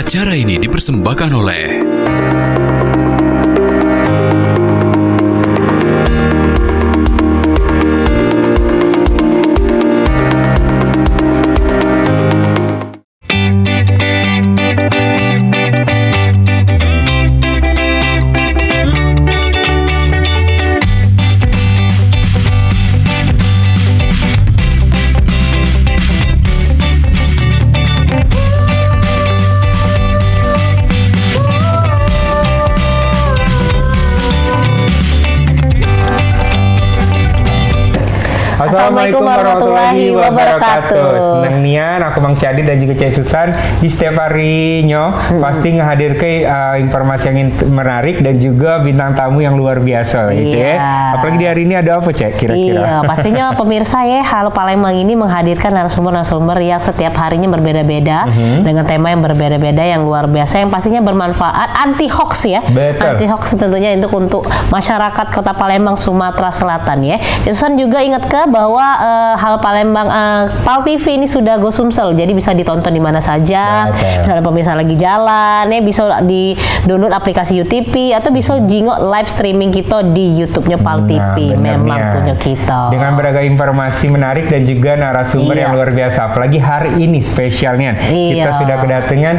Acara ini dipersembahkan oleh Assalamualaikum warahmatullahi wabarakatuh. Senang nian aku Mang Cadi dan juga Cek Susan di setiap harinya pasti ngehadirkan informasi yang menarik dan juga bintang tamu yang luar biasa gitu ya. Apalagi di hari ini ada apa Cek kira-kira? Iya, pastinya pemirsa ya, Halo Palembang ini menghadirkan narasumber-narasumber yang setiap harinya berbeda-beda dengan tema yang berbeda-beda yang luar biasa yang pastinya bermanfaat, anti hoax ya. Betul. Anti hoax tentunya untuk masyarakat Kota Palembang Sumatera Selatan ya. Cek Susan juga ingat ke bahwa Hal Palembang Pal TV ini sudah go Sumsel, jadi bisa ditonton di mana saja. Misalnya pemirsa lagi jalan ya, bisa di download aplikasi UTV atau bisa jingok live streaming kita di YouTube-nya Pal TV. Memang punya kita dengan beragam informasi menarik dan juga narasumber yang luar biasa. Apalagi hari ini spesialnya kita sudah kedatangan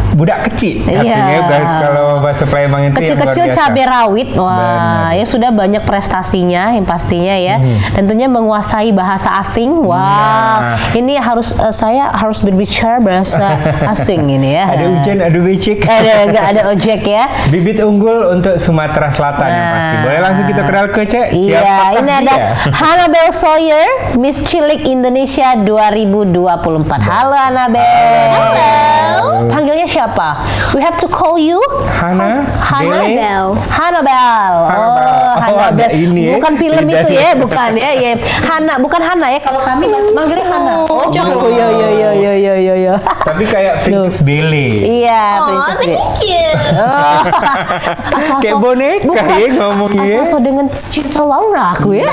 budak kecil, artinya kalau bahasa Palembang itu kecil-kecil cabai rawit. Wah, ya sudah banyak prestasinya yang pastinya ya. Tentunya menguasai bahasa asing. Wow, ini saya harus berbicara bahasa asing ini ya. Ada ujian, ada becek. Nggak ada ojek ya. Bibit unggul untuk Sumatera Selatan yang pasti. Boleh langsung kita kenal ke Cek. Iya, ini ada Hannabel Sawyer, Miss Cilik Indonesia 2024. Halo Hannabel. Halo. Panggilnya siapa? We have to call you Hannabel. Hannabel. Oh, Hannabel. Bukan film itu ya, bukan ya. Bukan Hana ya. Kalau kami manggilnya Hana. Oh, yo. Tapi kayak Princess Belle. Iya, Princess Belle. Kayak boneka ya ngomongnya. Asal dengan Cinta Laura aku ya.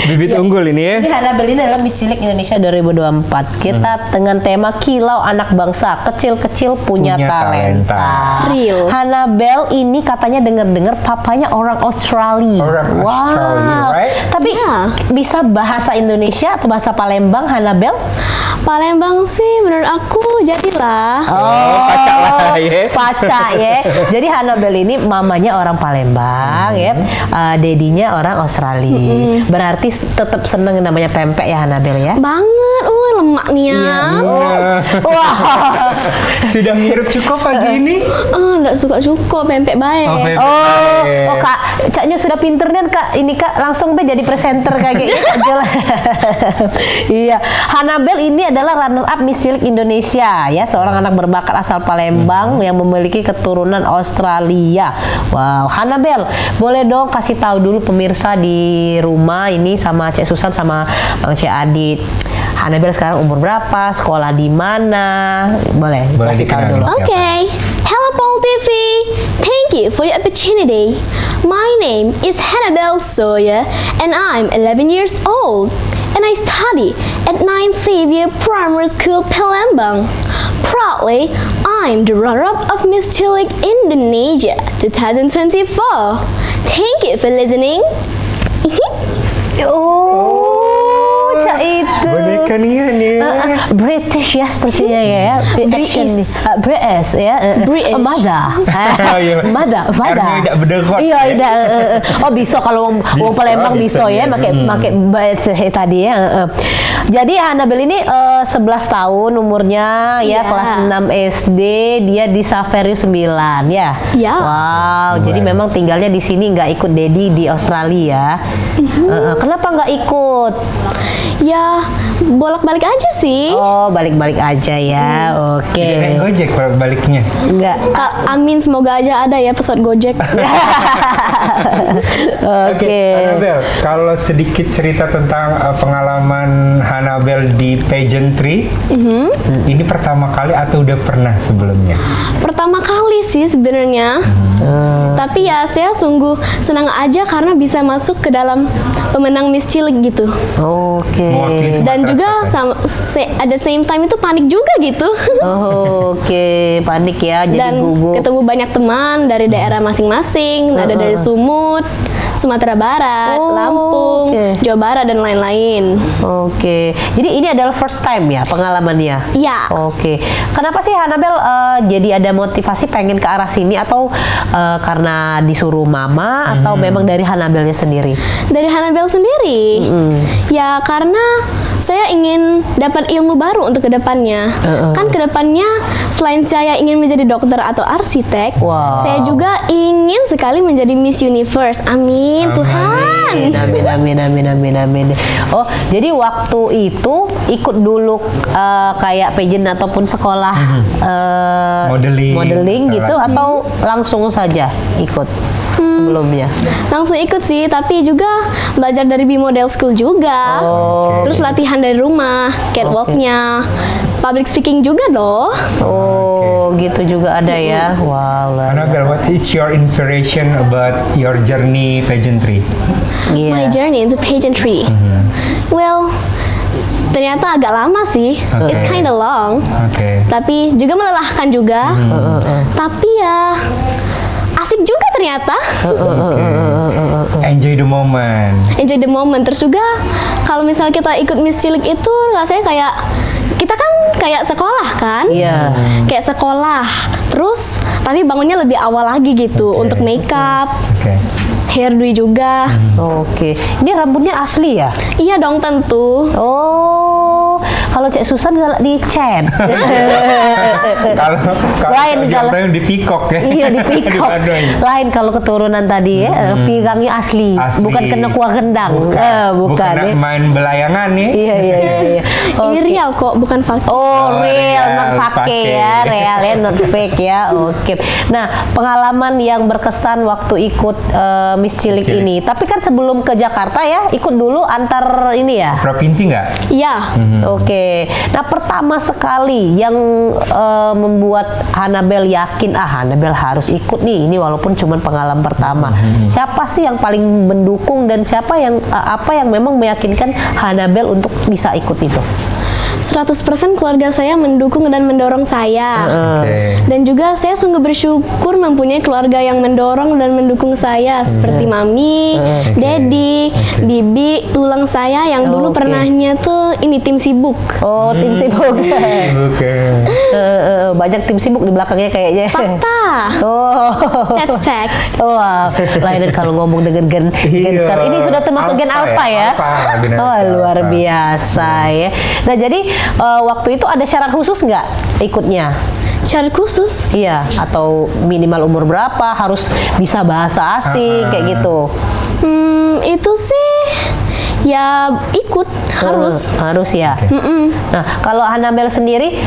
Bibit unggul ini ya. Ini Hannabel ini adalah Miss Cilik Indonesia 2024. Kita dengan tema Kilau Anak Bangsa, kecil-kecil punya talenta. Real. Hannabel ini katanya dengar-dengar papanya orang Australia. Australia, right? Tapi bisa bahasa Indonesia atau bahasa Palembang, Hannabel? Palembang sih menurut aku jadilah. Pacak lah ya. Pacak ya. Jadi Hannabel ini mamanya orang Palembang ya, dedinya orang Australia. Berarti tetap seneng namanya pempek ya Hannabel ya? Banget, lemak nih ya. Wah. Sudah ngirup cukup pagi ini? Enggak suka cukup pempek baik. Kak, Caknya sudah pinter kan Kak. Ini Kak langsung jadi presenter kayak gitu aja lah. Iya, Hannabel ini adalah runner up Miss Cilik Indonesia ya, seorang anak berbakat asal Palembang yang memiliki keturunan Australia. Wow, Hannabel, boleh dong kasih tahu dulu pemirsa di rumah ini sama Cek Susan sama Bang Cek Adit. Hannabel sekarang umur berapa? Sekolah di mana? Boleh kasih tahu dulu. Okay. Hello Pal TV. Thank you for your opportunity. My name is Hannabel Sawyer and I'm 11 years old. And I study at 9 Xavier Primary School, Palembang. Proudly, I'm the runner-up of Miss Cilik Indonesia 2024. Thank you for listening. Cak itu boneka nih British ya sepertinya ya. British ya. British. Mada. Karena tidak berdekat. Iya, tidak. Oh bisa kalau wong Palembang bisa ya pakai tadi ya. Jadi Hannabel ini 11 tahun umurnya ya, kelas 6 SD, dia di Saverio 9 ya. Iya. Wow, jadi memang tinggalnya di sini, nggak ikut Dedi di Australia. Kenapa nggak ikut? Ya, bolak-balik aja sih. Oh, balik-balik aja ya. Oke. Naik Gojek bolak-baliknya. Enggak. Amin, semoga aja ada ya pesawat Gojek. Oke. Hannabel, kalau sedikit cerita tentang pengalaman Hannabel di pageantry, ini pertama kali atau udah pernah sebelumnya? Pertama kali sih sebenarnya. Tapi ya saya sungguh senang aja karena bisa masuk ke dalam pemenang Miss Cilik gitu. Oke. Mewakili Sumatera Dan juga juga at the same time itu panik juga gitu. Oh, oke, panik ya, jadi Dan gugup. ketemu banyak teman dari daerah masing-masing, ada dari Sumut, Sumatera Barat, Oh, Lampung, oke. Jawa Barat dan lain-lain. Oke, jadi ini adalah first time ya pengalamannya? Iya. Oke, kenapa sih Hanabel jadi ada motivasi pengen ke arah sini atau karena disuruh mama atau memang dari Hanabelnya sendiri? Dari Hanabel sendiri, ya karena saya ingin dapat ilmu baru untuk kedepannya. Kan kedepannya selain saya ingin menjadi dokter atau arsitek, Wow. saya juga ingin sekali menjadi Miss Universe. Amin, Tuhan. Amin. Oh, jadi waktu itu ikut dulu kayak pageant ataupun sekolah Modeling, gitu latihan. atau langsung saja ikut sebelumnya? Langsung ikut sih, tapi juga belajar dari B-Model School juga. Oh. Terus latihan dari rumah, catwalk-nya, public speaking juga loh. Oh, gitu juga ada ya. Wow, luar Hanabel, what is your inspiration about your journey pageantry? Iya. My journey into pageantry. Well, ternyata agak lama sih. Oke. It's kinda long. Oke. Tapi juga melelahkan juga. Tapi ya asik juga ternyata. Enjoy the moment. Enjoy the moment. Terus juga kalau misalnya kita ikut Miss Cilik itu rasanya kayak kita kan kayak sekolah kan? Iya. Kayak sekolah. Terus tapi bangunnya lebih awal lagi gitu Oke. untuk makeup, Oke. hairdo juga. Oke. Ini rambutnya asli ya? Iya dong tentu. Oh, kalau Cek Susan galak di chat. Kalau Lain kalau- yang di pikok ya. Iya di pikok. Padoy. Lain kalau keturunan tadi ya, pigangnya asli, Asli. bukan kena kuah gendang. Bukan ya. main belayangan nih. Iya. Ini Oke. real kok, bukan fakta. Oh, Oh, real, real, not fake pakai. ya, real ya, not fake ya. Oke. Nah, pengalaman yang berkesan waktu ikut Miss Cilik Cilik. ini. Tapi kan sebelum ke Jakarta ya, ikut dulu antar ini ya. Provinsi nggak? Iya. Oke. Nah, pertama sekali yang membuat Hanabel yakin Hanabel harus ikut nih. Ini walaupun cuma pengalaman pertama. Siapa sih yang paling mendukung dan siapa yang apa yang memang meyakinkan Hanabel untuk bisa ikut itu? 100% keluarga saya mendukung dan mendorong saya. Oke. Dan juga saya sungguh bersyukur mempunyai keluarga yang mendorong dan mendukung saya seperti mami, daddy, bibi, tulang saya yang dulu Oke. pernahnya tuh ini tim sibuk. Oh, tim sibuk. Oke. Banyak tim sibuk di belakangnya kayaknya. Fakta. Oh. That's facts. Wah, lain kalau ngomong dengan gen Iya. sekarang ini sudah termasuk gen Alpha alpha ya? ya. Alpha, generasi Oh, luar alpha. biasa ya. Nah, jadi waktu itu ada syarat khusus nggak ikutnya? Syarat khusus. Iya, atau minimal umur berapa, harus bisa bahasa asing kayak gitu. Itu sih ya ikut harus. Harus ya. Nah, kalau Hanabel sendiri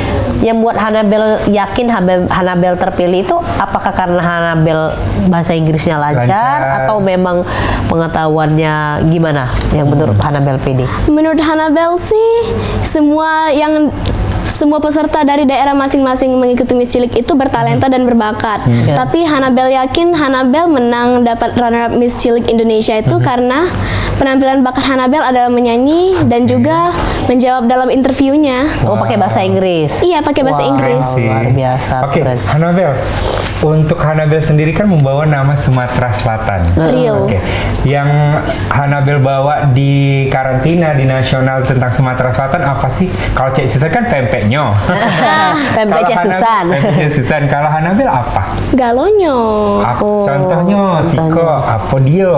yang buat Hanabel yakin Hanabel terpilih itu apakah karena Hanabel bahasa Inggrisnya lancar Lancar. atau memang pengetahuannya gimana yang menurut Hanabel PD? Menurut Hanabel sih semua peserta dari daerah masing-masing mengikuti Miss Cilik itu bertalenta dan berbakat. Tapi Hanabel yakin Hanabel menang dapat runner up Miss Cilik Indonesia itu karena penampilan bakat Hanabel adalah menyanyi dan juga menjawab dalam interviewnya. Oh, pakai bahasa Inggris. Iya, pakai bahasa Wow, Inggris. luar biasa. Oke, Keren. Hanabel. Untuk Hanabel sendiri kan membawa nama Sumatera Selatan. Real. Oke. Yang Hanabel bawa di karantina di nasional tentang Sumatera Selatan apa sih? Kalau Cek Susan kan pempeknya. Pempek Cek Susan. Pempek Cek Susan. Kalau Hanabel apa? Galonyo. Oh, Contohnya, Siko, apa dia?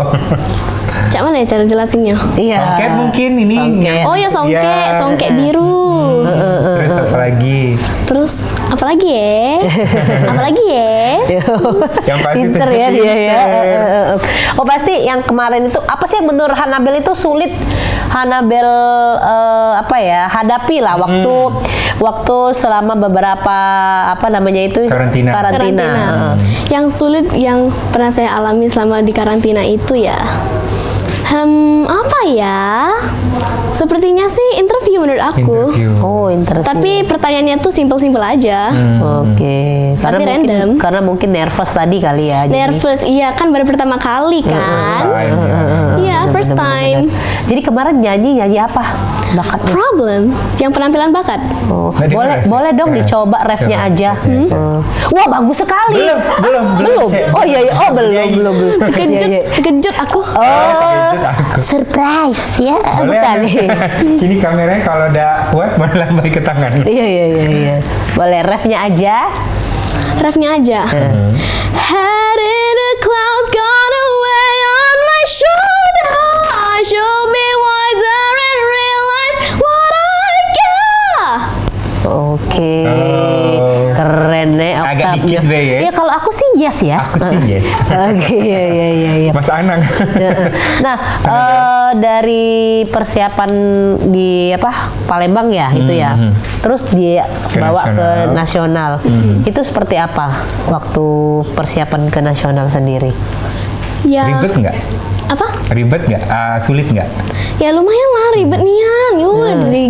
Cak mana ya cara jelasinnya? Iya. Songket mungkin ini. Songket. Oh ya songke, Iya. songke biru. Terus apa lagi? Terus apa lagi ya? Apa lagi ya? Yang pasti Pinter ya pinter. dia ya. Oh, pasti yang kemarin itu apa sih yang menurut Hanabel itu sulit Hanabel hadapi lah waktu selama beberapa Karantina. Karantina. Yang sulit yang pernah saya alami selama di karantina itu ya, apa ya? Sepertinya sih interview menurut aku. Interview. Oh, interview. Tapi pertanyaannya tuh simpel-simpel aja. Oke. Karena Tapi mungkin random. karena mungkin nervous tadi kali ya. jadi- Nervous, iya kan baru pertama kali kan. Time, ya. Iya, first time. Jadi kemarin nyanyi apa? Bakatnya. Problem, yang penampilan bakat. Oh, Nggak boleh dengar, boleh dong Cek? dicoba refnya Coba. aja. Oke. Wah, bagus sekali. Belum, Cek. Oh iya, iya. Oh, belum. Terkejut, Iya, iya. terkejut aku. Oh, Terkejut aku. surprise ya. Boleh. Bukan. Ini kameranya kalau udah kuat boleh lambai ke tangan. Iya, iya, iya, iya. Boleh refnya aja. Refnya aja. Head in the clouds, gone away on my shoulder. I should be wiser and realize what I got. Oke. Oh. Keren nih Agak oktavnya. dikit deh ya. Iya, kalau aku sih yes ya. Aku sih yes. Oke, iya, iya, iya, iya. Mas Anang. Nah, dari persiapan di Palembang ya itu ya. Terus dia Ke bawa ke nasional. nasional. Itu seperti apa waktu persiapan ke nasional sendiri? Ya. Ribet nggak? Apa? Ribet nggak? Sulit nggak? Ya lumayan lah ribet nian. Yo,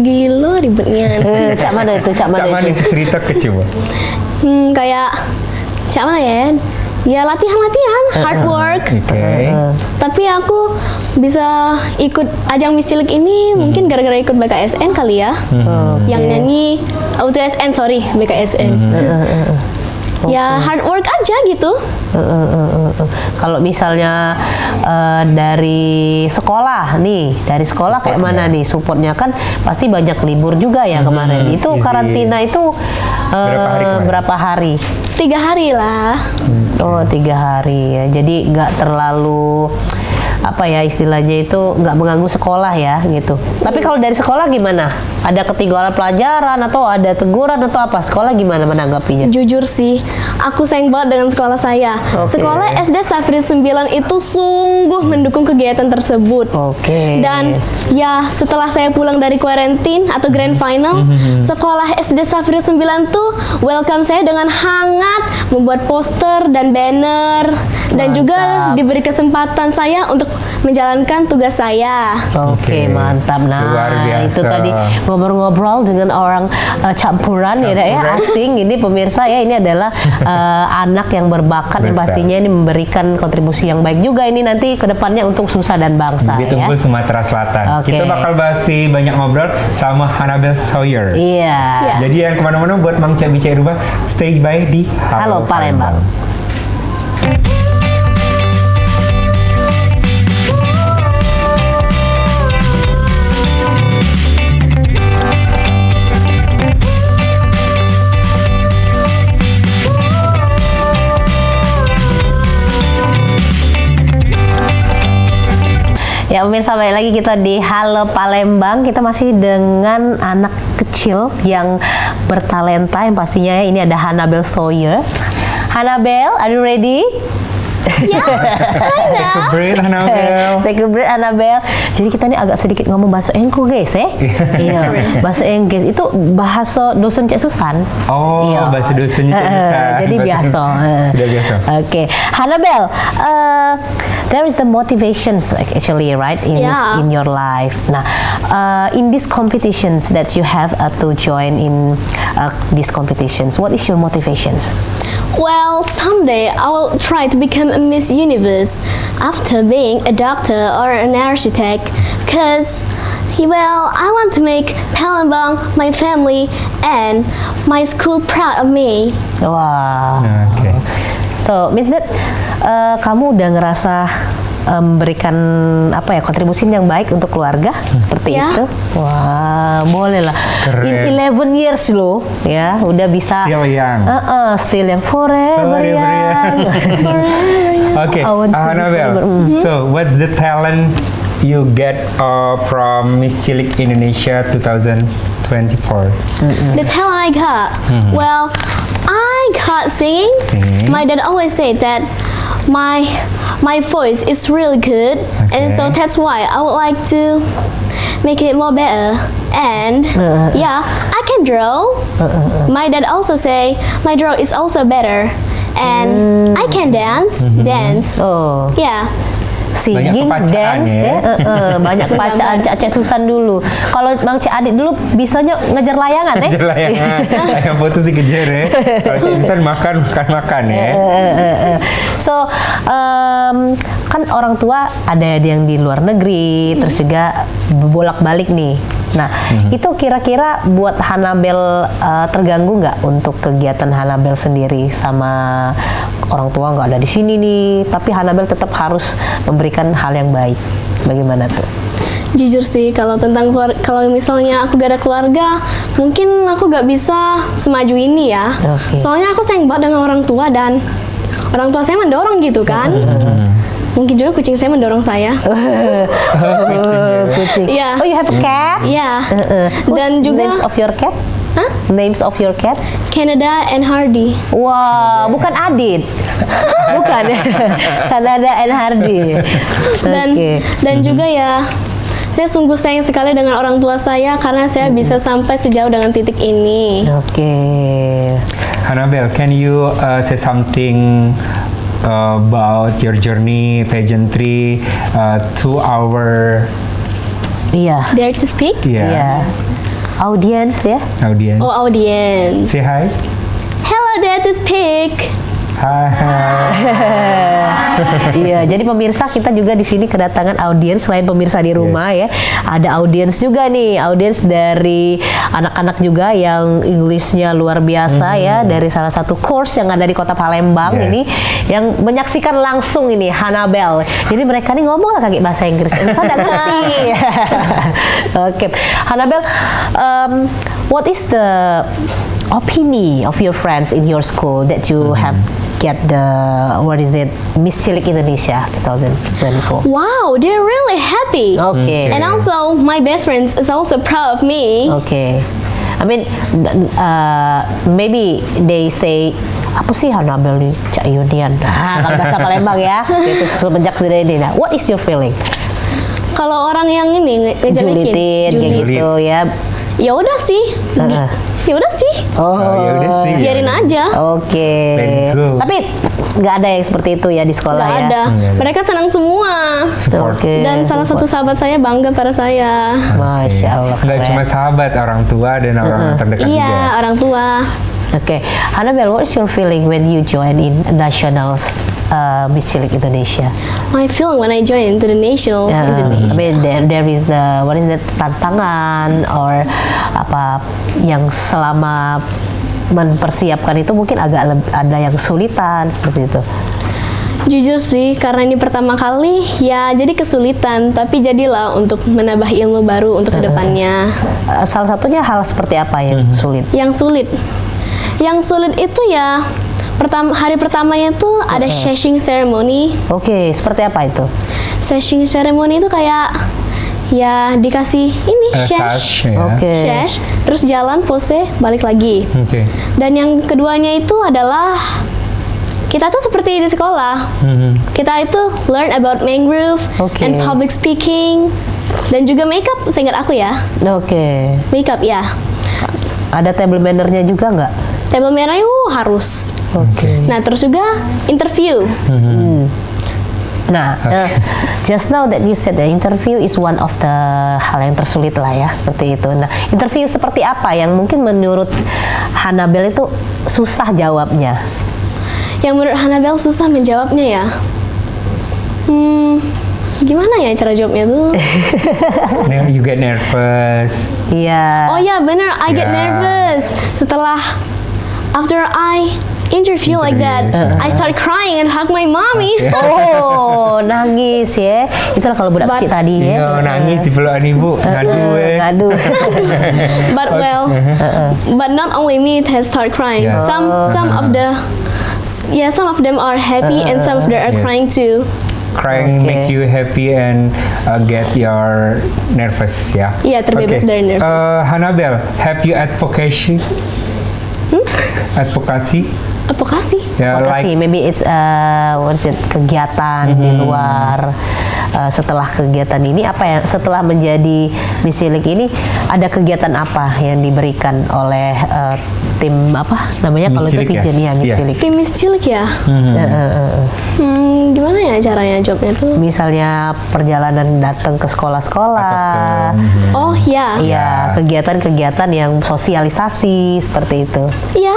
gila ribet nian. Cak mana itu? Cak mana Cak mana itu? itu cerita ke coba? Kayak cak mana ya? Ya latihan, hard work. Oke. Tapi aku bisa ikut ajang Miss Cilik ini mungkin gara-gara ikut BKSN kali ya. Yang nyanyi UTSN, sorry, BKSN. Ya hard work aja gitu. Kalau misalnya dari sekolah nih, dari sekolah kayak mana nih supportnya? Kan pasti banyak libur juga ya kemarin. Itu izin. karantina itu Berapa hari kemarin? berapa hari? 3 hari lah. Oh, 3 hari ya. Jadi nggak terlalu istilahnya itu nggak mengganggu sekolah ya gitu. Tapi kalau dari sekolah gimana? Ada ketinggalan pelajaran atau ada teguran atau apa? Sekolah gimana menanggapinya? Jujur sih, aku sayang banget dengan sekolah saya. Oke. Sekolah SD Safri 9 itu sungguh mendukung kegiatan tersebut. Oke. Dan ya setelah saya pulang dari quarantine atau grand final, sekolah SD Safri 9 tuh welcome saya dengan hangat, membuat poster dan banner, dan juga diberi kesempatan saya untuk menjalankan tugas saya. Oke, Oke. mantap. Nah, Luar biasa. itu tadi ngobrol-ngobrol dengan orang campuran ya, Dak, ya, Campuran. asing. Ini pemirsa ya, ini adalah anak yang berbakat yang Betul. pastinya ini memberikan kontribusi yang baik juga ini nanti ke depannya untuk nusa dan bangsa Begitu ya. pun Sumatera Selatan. Oke. Kita bakal bahas banyak ngobrol sama Hannabel Sawyer. Iya. Ya. Jadi yang kemana-mana buat Mang Cak Bicara Rubah, stay by di Halo Palembang. Ya pemirsa, balik lagi kita di Halo Palembang. Kita masih dengan anak kecil yang bertalenta yang pastinya ya. Ini ada Hannabel Sawyer. Hannabel, are you ready? Take a break, Hannabel. Take a break, Hannabel. Jadi kita ini agak sedikit ngomong bahasa Inggris ya. Iya, bahasa Inggris itu bahasa dosen Cek Susan. Oh, Iya. bahasa dosennya Cek Susan. Jadi biasa. Sudah biasa. Oke, Hannabel, there is the motivations actually, right, Yeah. in your life. Nah, in these competitions that you have to join in these competitions, what is your motivations? Well, someday I will try to become a Miss Universe after being a doctor or an architect. Cause, well, I want to make Palembang, my family, and my school proud of me. Wah. Oke. So, means that kamu udah ngerasa memberikan kontribusi yang baik untuk keluarga seperti Ya. itu. Wah, boleh lah. Keren. In 11 years loh, ya, udah bisa. Still young. Still young, forever Forever young. Okay, I want to be Hannabel. forever. So, what's the talent you get from Miss Cilik Indonesia 2024? The talent I got, well, I got singing. My dad always said that my voice is really good, and so Okay. that's why I would like to make it more better. And yeah, I can draw. My dad also say my draw is also better, and I can dance. Oh, Yeah. Singing, kepacaan dance, ya, banyak kepacaan Cak Susan dulu. Kalau Bang Cak Adit dulu bisanya ngejar layangan, ya? Ngejar layangan, ayam putus dikejar ya. Kalau Cak Susan makan ya. So, kan orang tua ada yang di luar negeri, terus juga bolak-balik nih. Nah, itu kira-kira buat Hanabel terganggu nggak untuk kegiatan Hanabel sendiri sama orang tua nggak ada di sini nih, tapi Hanabel tetap harus memberikan hal yang baik. Bagaimana tuh? Jujur sih, kalau kalau misalnya aku gak ada keluarga, mungkin aku gak bisa semaju ini ya. Oke. Soalnya aku sayang banget dengan orang tua dan orang tua saya mendorong gitu kan. Mungkin juga kucing saya mendorong saya. Kucing. Iya. Oh, you have a cat? Iya. Dan Dan juga names of your cat? Hah? Names of your cat? Canada and Hardy. Wah, bukan Adit. Bukan. Kanada and Hardy. Dan Oke. dan juga ya, saya sungguh sayang sekali dengan orang tua saya karena saya bisa sampai sejauh dengan titik ini. Oke. Hanabel, can you say something about your journey pageantry to our Iya. Dare to speak? Iya. Audience ya. audience? Oh, audience. Say hi. Hello, Dare to speak. Hai. Iya, jadi pemirsa kita juga di sini kedatangan audiens selain pemirsa di rumah ya. Ada audiens juga nih, audiens dari anak-anak juga yang Inggrisnya luar biasa ya, dari salah satu course yang ada di Kota Palembang ini yang menyaksikan langsung ini Hanabel. Jadi mereka nih ngomong lah kayak bahasa Inggris. Saya nggak ngerti. Oke, Hanabel, what is the opinion of your friends in your school that you have get the Miss Cilik Indonesia 2024? Wow, they're really happy. Okay. And also, my best friend is also proud of me. Okay. I mean, maybe they say apa sih Hanabel nih Cak Yudian. Kalau bahasa Palembang ya. Itu semenjak sudah ini. Nah, what is your feeling? Kalau orang yang ini ngejelekin, Julitin kayak gitu ya. ya udah sih. Ya udah sih. Oh, ya udah sih. Biarin aja. Oke. Let go. Tapi nggak ada yang seperti itu ya di sekolah Nggak ya. ada. Mereka senang semua. Support. Oke. Dan salah satu sahabat saya bangga pada saya. Masya Allah. Nggak keren. cuma sahabat, orang tua dan orang terdekat juga. Iya, orang tua. Okay, Hanabel, what is your feeling when you join in Nationals Miss Cilik Indonesia? My feeling when I join into the national I Indonesia. mean, there is the what is that tantangan or apa yang selama mempersiapkan itu mungkin agak ada yang kesulitan seperti itu. Jujur sih, karena ini pertama kali, ya jadi kesulitan. Tapi jadilah untuk menambah ilmu baru untuk kedepannya. Salah satunya hal seperti apa yang sulit? Yang sulit itu ya hari pertamanya tuh ada shashing ceremony. Oke, seperti apa itu? Shashing ceremony itu kayak ya dikasih ini shash, ya. Oke. shash, terus jalan pose balik lagi. Oke. Dan yang keduanya itu adalah kita tuh seperti di sekolah. Kita itu learn about mangrove Oke. and public speaking dan juga makeup. Seingat aku ya, Oke. makeup ya. Ada table manner-nya juga nggak? Table manner harus. Oke. Nah, terus juga interview. Nah, just now that you said the interview is one of the hal yang tersulit lah ya, seperti itu. Nah, interview seperti apa yang mungkin menurut Hanabel itu susah jawabnya? Yang menurut Hanabel susah menjawabnya ya. Gimana ya cara jawabnya tuh? You get nervous. Iya. Oh ya bener, I get Ya. nervous. Setelah after I interview like that, I start crying and hug my mommy. Oh, nangis ya. Itulah kalau budak kecil tadi ya. Iya, nangis di pelukan ibu, ngadu Ngadu. But well, but not only me has start crying. Yeah. Some of them are happy and some of them are Yes. crying too. Crying Oke. make you happy and get your nervous ya. Iya, terbebas dari nervous. Hanabel, have you advocacy? Advokasi? Apa kasih? Ya, Makasih. Maybe it's what is it, kegiatan di luar setelah kegiatan ini apa yang setelah menjadi Miss Cilik ini ada kegiatan apa yang diberikan oleh tim apa namanya Miss kalau itu Cilik ya? pigeon ya Miss Iya. Cilik. Tim Miss Cilik ya. Gimana ya caranya jawabnya tuh? Misalnya perjalanan datang ke sekolah-sekolah. Oh ya. Iya, kegiatan-kegiatan yang sosialisasi seperti itu. Iya.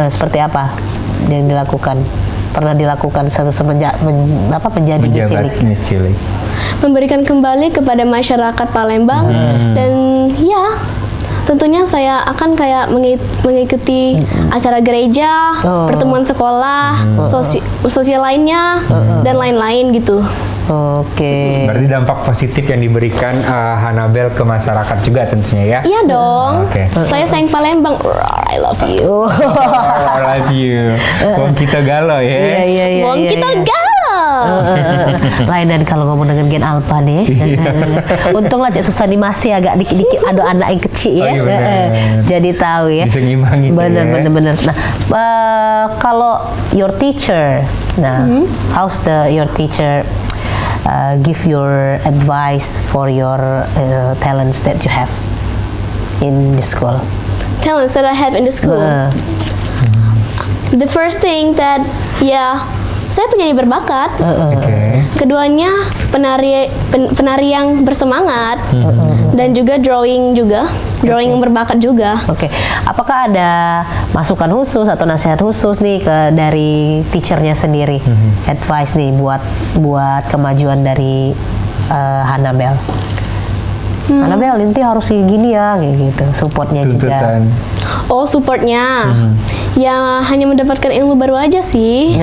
Seperti apa yang dilakukan? Pernah dilakukan semenjak menjadi Miss Menjabat Cilik? Miss Cilik. Memberikan kembali kepada masyarakat Palembang dan ya tentunya saya akan kayak mengikuti acara gereja, pertemuan sekolah, sosial lainnya dan lain-lain gitu. Oke. Berarti dampak positif yang diberikan Hanabel ke masyarakat juga tentunya ya. Iya dong. Oke. Saya sayang Palembang. I love you. I love you. Wong kita galau ya. Iya. Wong kita galau. Lain dan kalau ngomong dengan Gen Alpha nih. Untunglah Cek Susani masih agak dikit-dikit ada anak yang kecil ya. Oh, iya benar. Jadi tahu ya. Bisa ngimbangi tuh ya. Bener. Nah, kalau your teacher, how's your teacher give your advice for your talents that you have in the school? Talents that I have in the school. The first thing that saya penyanyi berbakat. Oke. Keduanya penari yang bersemangat dan juga drawing yang berbakat juga. Oke. Apakah ada masukan khusus atau nasihat khusus nih dari teachernya sendiri? Advice nih buat kemajuan dari Hanabel. Hanabel nanti harus gini ya, kayak gitu. Supportnya juga. Tuntutan. Oh, supportnya. Ya hanya mendapatkan ilmu baru aja sih.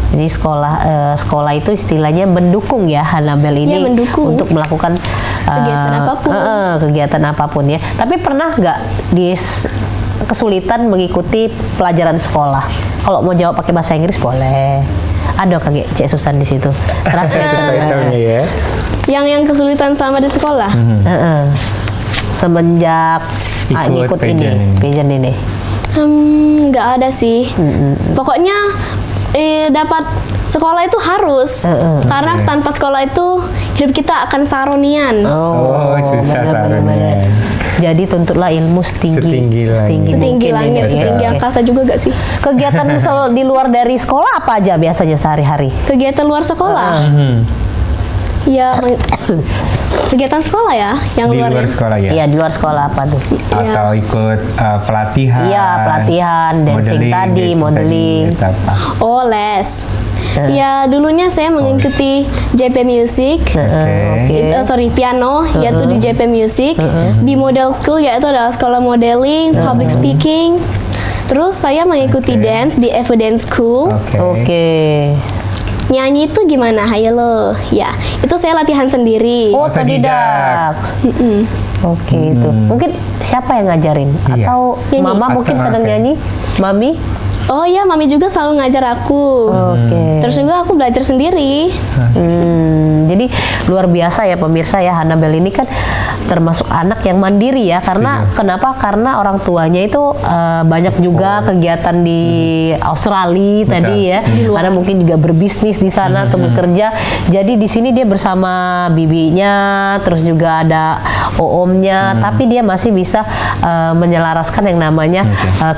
Jadi sekolah itu istilahnya mendukung ya Hanabel ini Iya, mendukung. untuk melakukan Kegiatan apapun. kegiatan apapun ya. Tapi pernah nggak kesulitan mengikuti pelajaran sekolah? Kalau mau jawab pakai bahasa Inggris boleh. Ada kayak Cek Susan di situ. Tahu-tahunya ya. Yang kesulitan selama di sekolah. Semenjak Ikut ikut ini pageant ini. Nggak ada sih. Pokoknya dapat sekolah itu harus karena tanpa sekolah itu hidup kita akan saronian. Oh, susah sarannya. Jadi tuntutlah ilmu setinggi Setinggi mungkin langit, ini, setinggi ya. angkasa juga gak sih? Kegiatan di luar dari sekolah apa aja biasanya sehari-hari? Kegiatan luar sekolah. Ya, kegiatan sekolah ya, yang Di luar dari sekolah ya. Iya, di luar sekolah apa tuh? Atau ikut pelatihan. Iya, pelatihan, dancing tadi, modeling. itu apa? Oh, les. Ya, dulunya saya mengikuti JP Music. Piano, yaitu di JP Music. Di Model School, yaitu adalah sekolah modeling, public speaking. Terus saya mengikuti dance di Evo Dance School. Oke. Nyanyi itu gimana? Hayo lo. Ya, itu saya latihan sendiri. Oh, otodidak. Oke, itu. Mungkin siapa yang ngajarin? Iya. Atau Nyanyi. mama mungkin Atau sedang oke. nyanyi? Mami? Oh iya, mami juga selalu ngajar aku. Oke. Terus juga aku belajar sendiri. Jadi luar biasa ya pemirsa ya, Hanabel ini kan termasuk anak yang mandiri ya, karena kenapa? Karena orang tuanya itu banyak juga kegiatan di Australia tadi ya, karena mungkin juga berbisnis di sana atau bekerja. Jadi di sini dia bersama bibinya, terus juga ada omnya, tapi dia masih bisa menyelaraskan yang namanya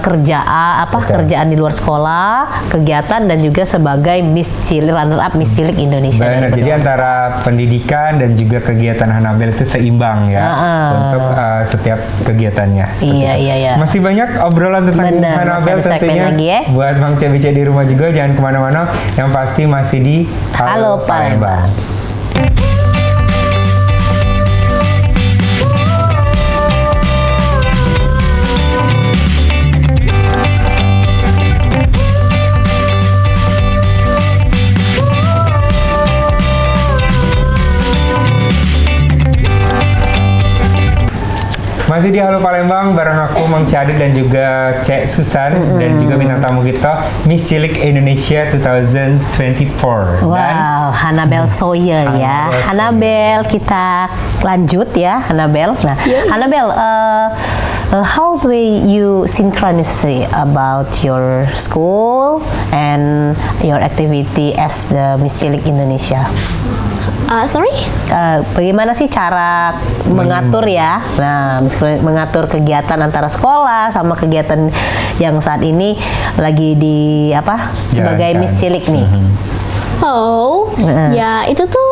kerjaan di luar sekolah, kegiatan dan juga sebagai Miss Cilik, runner up Miss Cilik Indonesia. Benar, jadi antara pendidikan dan juga kegiatan Hanabel itu seimbang ya untuk setiap kegiatannya. Iya. Masih banyak obrolan tentang Benar, masih Hanabel ada segmen tentunya. lagi ya. Buat Bang CBC di rumah juga jangan kemana-mana. Yang pasti masih di Halo Palembang. Masih di Halo Palembang bareng aku Mang Cadit dan juga Cek Susan dan juga bintang tamu kita Miss Cilik Indonesia 2024. Wow, Hanabel Sawyer ya. Hanabel Hanabel, kita lanjut ya, Hanabel. Nah, Hanabel, how do you synchronize about your school and your activity as the Miss Cilik Indonesia? Sorry? Bagaimana sih cara mengatur ya? Nah, mengatur kegiatan antara sekolah sama kegiatan yang saat ini lagi di apa sebagai Miss Cilik nih? Oh, ya itu tuh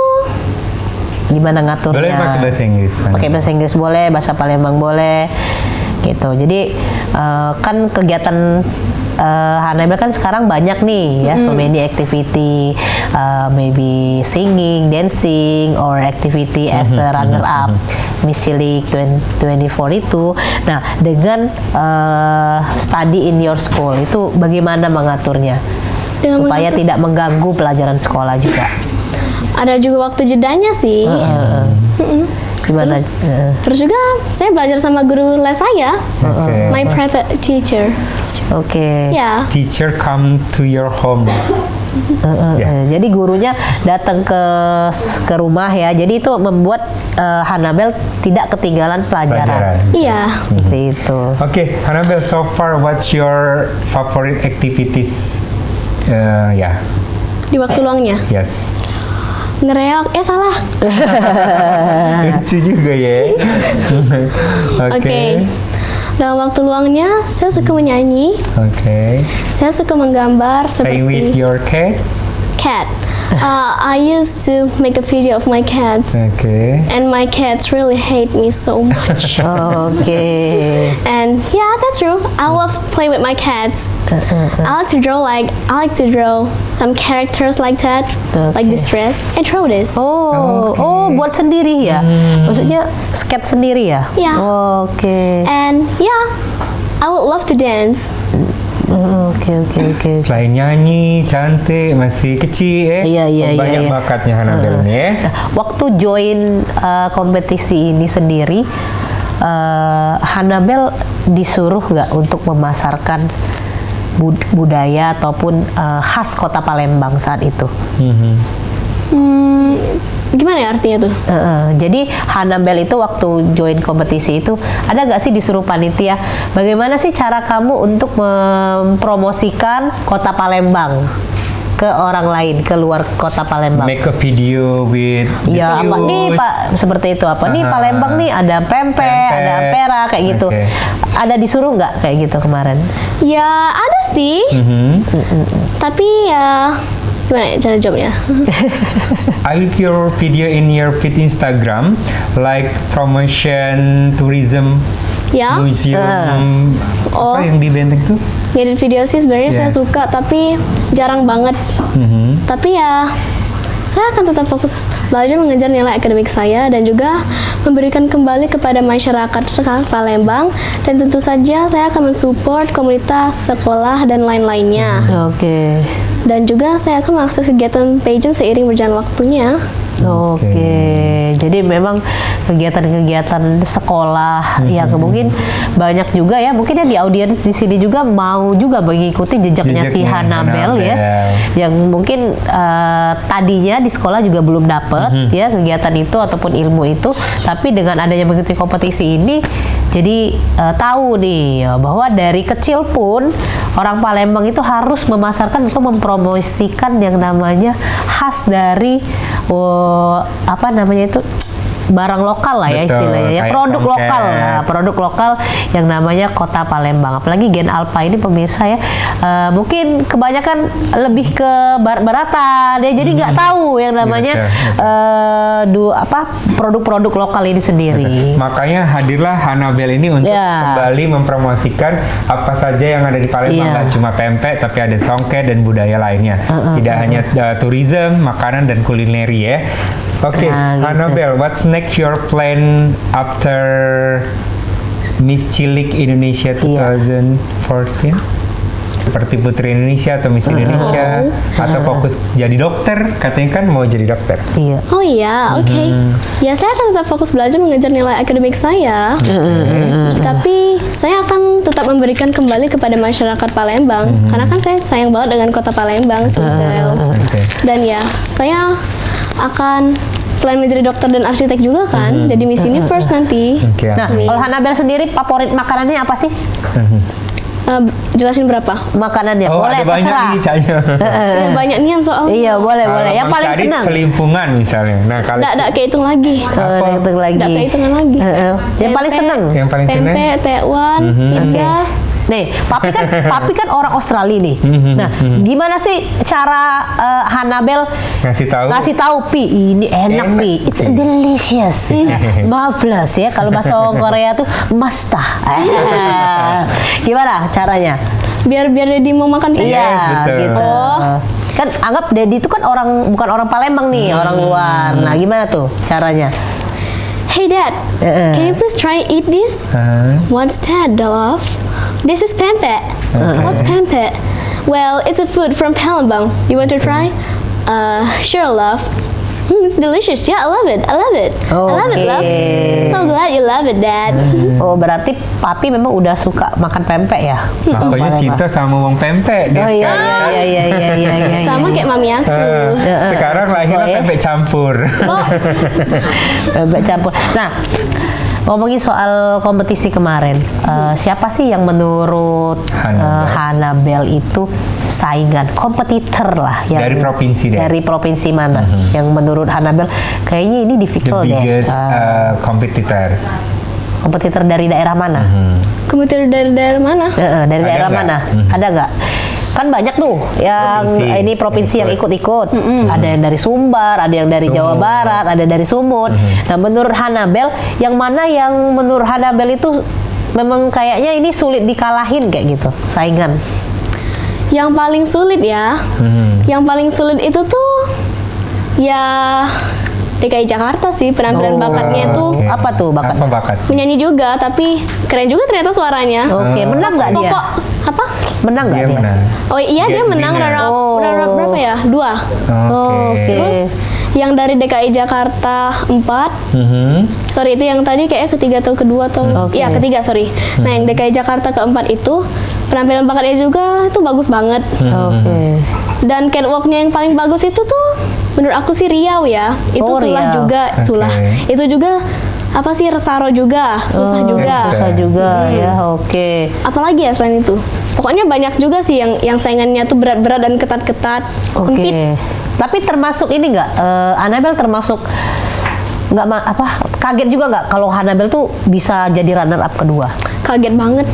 gimana ngaturnya? Boleh pakai bahasa Inggris. Pakai bahasa Inggris boleh, bahasa Palembang boleh, gitu. Jadi kan kegiatan Hannabel kan sekarang banyak nih ya, so many activity, maybe singing, dancing, or activity as a runner up Miss Cilik 2024 itu. Nah, dengan study in your school itu bagaimana mengaturnya supaya tidak mengganggu pelajaran sekolah juga? Ada juga waktu jedanya sih. Gimana? Terus juga saya belajar sama guru les saya, my private teacher. Oke. Ya. Teacher come to your home. Jadi gurunya datang ke rumah ya. Jadi itu membuat Hannabel tidak ketinggalan pelajaran. Iya. Seperti itu. Oke, Hannabel, so far what's your favorite activities? Di waktu luangnya. Yes. Ngereok, salah. Lucu juga ya. Oke. Dalam waktu luangnya, saya suka menyanyi. Oke. Saya suka menggambar Play with seperti your cat. I used to make a video of my cats. Oke. And my cats really hate me so much. Oke. And yeah, that's true. I love play with my cats. I like to draw some characters like that, like this dress. I draw this. Oh, buat sendiri ya? Maksudnya sketch sendiri ya? Ya. Oke. And yeah, I would love to dance. Oke. Selain nyanyi, cantik, masih kecil ya. Iya. Banyak bakatnya Hannabel nih ya. Nah, waktu join kompetisi ini sendiri, Hannabel disuruh nggak untuk memasarkan budaya ataupun khas Kota Palembang saat itu? Gimana ya artinya tuh? Jadi Hannabel itu waktu join kompetisi itu ada nggak sih disuruh panitia? Bagaimana sih cara kamu untuk mempromosikan Kota Palembang ke orang lain, ke luar Kota Palembang? Make a video with Ya apa nih Pak, seperti itu apa nih Palembang nih ada pempek, ada ampera kayak gitu. Ada disuruh nggak kayak gitu kemarin? Ya ada sih. Tapi ya gimana ya cara jawabnya? I like your video in your feed Instagram, like promotion tourism Ya. museum. Apa yang di Benteng tuh? Ngedit video sih sebenarnya saya suka, tapi jarang banget. Tapi ya saya akan tetap fokus belajar mengejar nilai akademik saya dan juga memberikan kembali kepada masyarakat Palembang, dan tentu saja saya akan mensupport komunitas, sekolah, dan lain-lainnya. Oke. Dan juga saya akan mengakses kegiatan pageant seiring berjalan waktunya. Oke, jadi memang kegiatan-kegiatan sekolah yang mungkin banyak juga ya, mungkin ya di audiens di sini juga mau juga mengikuti jejaknya si Hannabel ya, yang mungkin tadinya di sekolah juga belum dapat ya kegiatan itu ataupun ilmu itu, tapi dengan adanya mengikuti kompetisi ini, jadi tahu nih ya, bahwa dari kecil pun orang Palembang itu harus memasarkan atau mempromosikan yang namanya khas dari apa namanya itu barang lokal lah ya. Betul, istilahnya ya, produk songket. lokal lah, produk lokal yang namanya Kota Palembang. Apalagi Gen Alpha ini pemirsa ya, mungkin kebanyakan lebih ke baratan ya, jadi nggak tahu yang namanya produk-produk lokal ini sendiri. Makanya hadirlah Hannabel ini untuk kembali mempromosikan apa saja yang ada di Palembang, nggak cuma pempek tapi ada songket dan budaya lainnya. Tidak hanya tourism, makanan dan kulineri ya. Oke, Hannabel, what's next your plan after Miss Cilik Indonesia 2014? Seperti Putri Indonesia atau Miss Indonesia, atau fokus jadi dokter? Katanya kan mau jadi dokter. Iya. Oh iya, oke. Ya saya akan tetap fokus belajar mengejar nilai akademik saya. Tapi saya akan tetap memberikan kembali kepada masyarakat Palembang, karena kan saya sayang banget dengan Kota Palembang, Sumsel. Dan ya, saya akan selain menjadi dokter dan arsitek juga kan, jadi Miss Universe nanti. Oke. Nah, kalau Hanabel sendiri favorit makanannya apa sih? Jelasin berapa? Makanannya Oh, boleh ada banyak terserah. nih Caknya. Ya, banyak nih yang soal. Iya, boleh. Yang Bang paling Syadid senang. Selimpungan misalnya. Nah, kalau Nggak kehitung lagi. Oh, hitung lagi. Nggak kehitungan lagi. Yang paling senang. Yang paling senang? Tempe, tekwan, pizza. Nih, papi kan orang Australia nih. Nah, gimana sih cara Hanabel ngasih tahu Pi, ini enak Pi, it's delicious, marvelous ya. Kalau bahasa Korea tuh masta. Gimana caranya? Biar Daddy mau makan tempe. Iya, betul. gitu. Kan anggap Daddy itu kan bukan orang Palembang nih, orang luar. Nah, gimana tuh caranya? Hey Dad, can you please try eat this? What's that, love? This is pempek. What's pempek? Well, it's a food from Palembang. You want to try? Sure, love. It's delicious. Yeah, I love it. I love it. I love it, love. So glad you love it, Dad. Oh, berarti papi memang udah suka makan pempek ya? Pokoknya cinta sama wong pempek. Oh iya. Sama kayak mami aku. Sekarang lahirnya ya. pempek campur. Oh, Pempek campur. Nah, ngomongin soal kompetisi kemarin, siapa sih yang menurut Hanabel itu saingan, kompetitor lah yang Dari provinsi deh. Dari provinsi mana? Yang menurut Hanabel kayaknya ini The difficult biggest deh. Kompetitor dari daerah mana? komputer dari daerah mana? Dari Ada daerah nggak? mana? Ada nggak? Kan banyak tuh yang Provinsi. ini provinsi yang Ikut. ikut-ikut. Ada yang dari Sumbar, ada yang dari Jawa Sumut. Barat, ada dari Sumut. Nah, menurut Hanabel, yang mana yang menurut Hanabel itu memang kayaknya ini sulit dikalahin kayak gitu, saingan? Yang paling sulit ya. Yang paling sulit itu tuh ya DKI Jakarta sih, penampilan bakatnya itu Oke. Apa tuh bakatnya? Apa bakat? menyanyi juga, tapi keren juga ternyata suaranya. Oke, menang nggak dia? Pokok apa? Menang nggak Dia dia? menang. Oh iya, dia Get menang winner. runner-up berapa ya? 2. Oke. Terus yang dari DKI Jakarta 4. Sorry, itu yang tadi kayaknya ketiga atau kedua atau Oke. iya ketiga, sorry. Nah, yang DKI Jakarta keempat itu penampilan bakatnya juga itu bagus banget. Oke. Dan catwalknya yang paling bagus itu tuh menurut aku sih Riau ya. Itu Oh, Sulah Riau. juga, Oke. Sulah. Itu juga apa sih Resaro juga, susah juga. Susah juga ya, oke. Apalagi ya selain itu. Pokoknya banyak juga sih yang saingannya tuh berat-berat dan ketat-ketat, sempit. Oke. Tapi termasuk ini nggak, Hanabel termasuk nggak kaget juga nggak kalau Hanabel tuh bisa jadi runner up kedua? Kaget banget.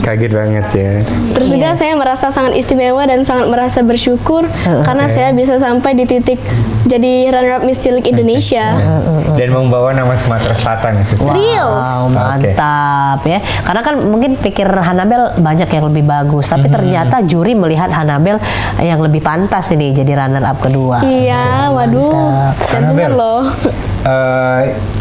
Kaget banget ya. Terus juga saya merasa sangat istimewa dan sangat merasa bersyukur karena saya bisa sampai di titik jadi runner up Miss Cilik Indonesia. Dan membawa nama Sumatera Selatan ya, Sis. Real. Wow, mantap ya. Karena kan mungkin pikir Hanabel banyak yang lebih bagus, tapi ternyata juri melihat Hanabel yang lebih pantas ini jadi runner up kedua. Iya, waduh. Jantungan Annabel. loh.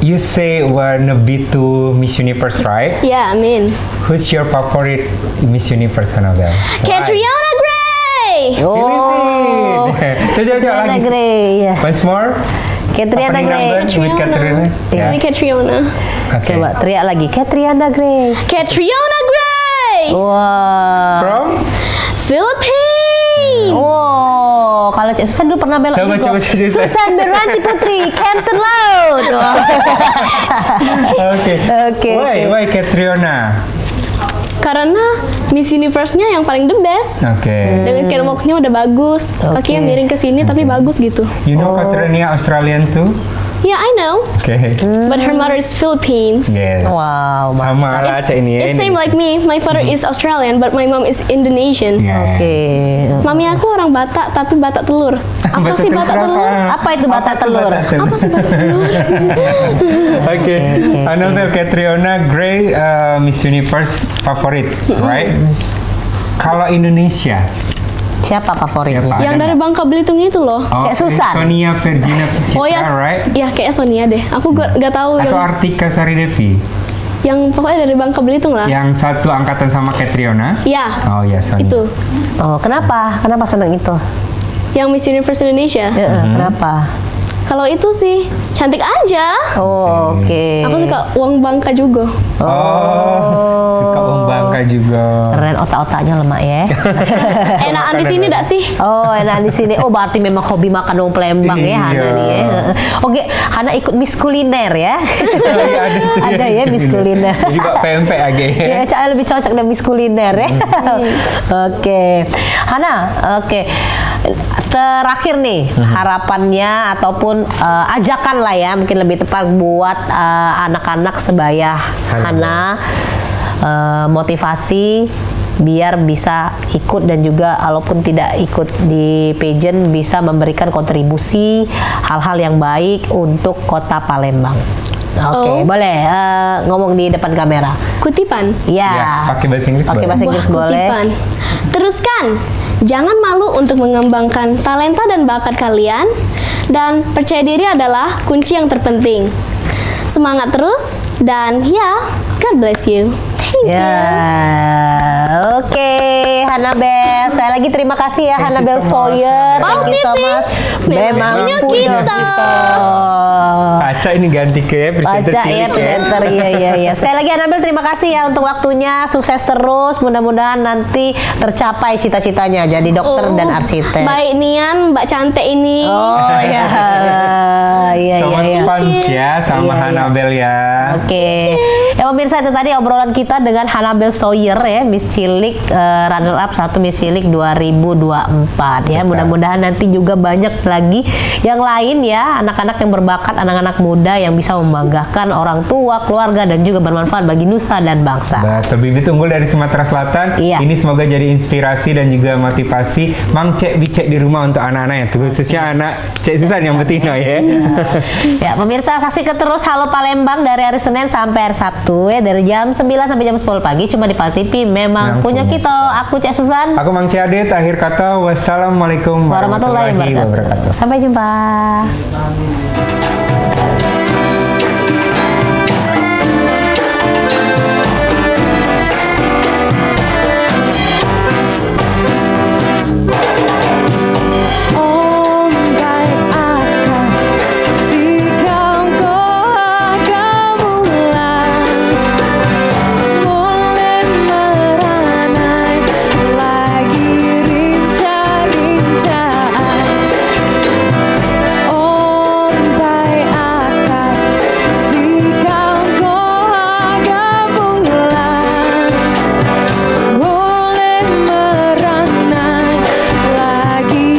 You say wanna be to Miss Universe, right? Ya, amin. Who's your favorite Miss Universe, Annabel? Catriona Gray. Oh, Coba Catriona lagi. Gray ya. Once more. Catriona Opening Gray. number with Catriona. Iya. Ini Catriona. Okay. Coba teriak lagi, Catriona Gray. Catriona Gray. Wah. From? Philippines. Oh, kalau Cik Susan dulu pernah belok Coba, juga. coba, Cik Susan. Susan Beranti Putri, Canton Laut. Okay. Oke, Why? oke. Why Catriona? Karena Miss Universe-nya yang paling the best. Okay. Dengan catwalk-nya udah bagus. Kakinya Oke. miring ke sini tapi bagus gitu. You know Catriona Australian too? Yeah, I know. Okay. But her mother is Philippines. Yes. Wow, Sama lah cak ini. It's same like me. My father is Australian, but my mom is Indonesian. Yeah. Oke. Mami aku orang Batak, tapi Batak telur. Apa sih Batak telur? Apa itu Batak telur? Apa sih Batak telur? Oke, Annabel Catriona Gray Miss Universe favorit, right? Kalau Indonesia, Siapa favoritnya? Siapa? Yang dari Bangka Belitung itu loh. Cek Susan. Sonia Virginia Citra, Oh ya, right? ya kayak Sonia deh. Aku nggak tahu Atau yang Artika Sari Devi, yang pokoknya dari Bangka Belitung lah. yang satu angkatan sama Catriona. Ya, Oh ya, Sonia. itu. Oh, kenapa? Kenapa senang itu? Yang Miss Universe Indonesia. Kenapa? Kalau itu sih cantik aja. Oh, oke. Aku suka uang Bangka juga. Suka uang Bangka juga. Keren, otak-otaknya lemak ya. Enakan di sini enggak sih? Oh, enak di sini. Oh, berarti memang hobi makan uang Palembang ya, Hana Iya. nih ya. Oke, Hana ikut Miss Kuliner ya. Iya, ada tuh Ada ya Miss Kuliner. Jadi Pak pempek aja. Ya, Cak lebih cocok dengan Miss Kuliner ya. Oke. Hana, oke. Terakhir nih, harapannya ataupun ajakan lah ya, mungkin lebih tepat buat anak-anak sebaya Hana, motivasi biar bisa ikut dan juga walaupun tidak ikut di pageant bisa memberikan kontribusi hal-hal yang baik untuk Kota Palembang. Oke, boleh ngomong di depan kamera. Kutipan. Iya. Ya, pakai bahasa Inggris. Pakai boleh. bahasa Inggris Sebuah boleh. kutipan. Teruskan. Jangan malu untuk mengembangkan talenta dan bakat kalian, dan percaya diri adalah kunci yang terpenting. Semangat terus, dan ya, God bless you. Thank you. Ya, oke, Hannabel. Sekali lagi terima kasih ya, Thank you Hannabel so much, Sawyer. Hannabel. Thank you so Wow, much. memang punya kita. Kaca ini ganti ke presenter Baca ya cilik presenter, iya. Sekali lagi Hannabel terima kasih ya untuk waktunya. Sukses terus. Mudah-mudahan nanti tercapai cita-citanya jadi dokter dan arsitek. Baik nian, Mbak cantik ini. Oh ya, iya. Sama fans ya, sama Iya, iya. Hannabel ya. Oke. Ya pemirsa, itu tadi obrolan kita dengan Hannabel Sawyer ya, Miss Cilik runner up 1 Miss Cilik 2024 ya. Betul. Mudah-mudahan nanti juga banyak lagi yang lain ya, anak-anak yang berbakat, anak-anak muda yang bisa membanggakan orang tua, keluarga dan juga bermanfaat bagi nusa dan bangsa. Betul, bibit unggul dari Sumatera Selatan. Iya. Ini semoga jadi inspirasi dan juga motivasi Mang Cek Bicek di rumah untuk anak-anak ya, khususnya anak Cek Susan yang betina ya. Ya pemirsa, saksikan terus Halo Palembang dari hari Senin sampai hari Sabtu ya, dari jam 9 sampai jam 10 pagi cuma di Pal TV. Memang punya kita. Aku Cek Susan. Aku Mang Cek Adit, akhir kata wassalamualaikum Warahmatullahi wabarakatuh. Sampai jumpa. Ombak atas si kau ada mulai meranai lagi rinca-rincaan. Ombak atas si kau ada mulai meranai lagi.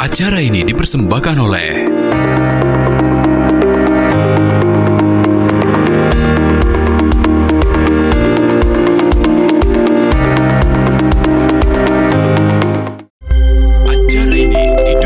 Acara ini dipersembahkan oleh